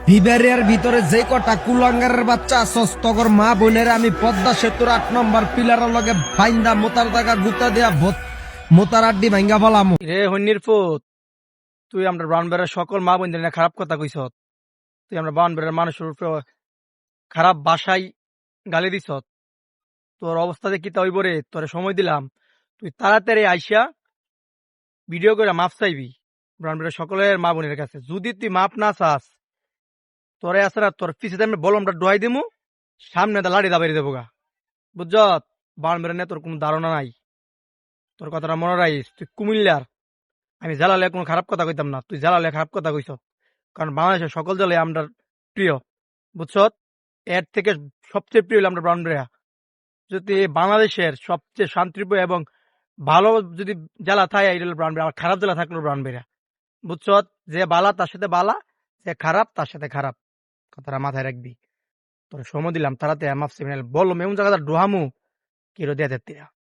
ভিবেরিয়ার ভিতরে যে কটা কুলাঙ্গারের বাচ্চা আসস তগর মা বোনের আমি পদ্মা সেতুর ৮ নম্বর পিলারের লগে বাইন্দা মোতার দাগা গুতা দিয়া মোতার আড্ডি ভাঙ্গা ফেলাম। রে হন্যির ফুত, তুই আমরা ব্রাউনবেড়ার সকল মা বোনদের নিয়ে খারাপ কথা কইস। তুই আমরা ব্রাউনবেড়ার মানুষের উপরে খারাপ ভাষায় গালি দিস। তোর অবস্থাতে কি হইব রে? তোরে সময় দিলাম, তুই তাড়াতাড়ি আইসা ভিডিও করে মাপ চাইবি ব্রাউনবেড়ার সকলের মা বোনের কাছে। যদি তুই মাপ না চাস, তোরে আছে না তোর পিছিয়ে আমি বলমটা ডোয়াই দিমু, সামনে দা লাড়ি দাবাই দেবো গা। বুঝছ? ব্রাউনবেড়া নিয়ে তোর কোনো ধারণা নাই। তোর কথাটা মনে রাখিস, তুই কুমিল্লার, আমি জালালে কোনো খারাপ কথা কইতাম না, তুই জালালে খারাপ কথা কইস। কারণ বাংলাদেশের সকল জেলায় আমরা প্রিয়, বুঝছ? এর থেকে সবচেয়ে প্রিয় হলো আমরা ব্রাউনবেড়িয়া। যদি বাংলাদেশের সবচেয়ে শান্তিপ্রিয় এবং ভালো যদি জেলা থাকে এটা হলো ব্রাউনবেড়িয়া, আর খারাপ জেলা থাকলো ব্রাউনবেড়িয়া। বুঝছ? যে বালা তার সাথে বালা, যে খারাপ তার সাথে খারাপ, কথাটা মাথায় রাখবি। তোর সময় দিলাম তাড়াতাড়ি মাফ বললো এমন জায়গাটা ডোহামু কিরো দিয়ে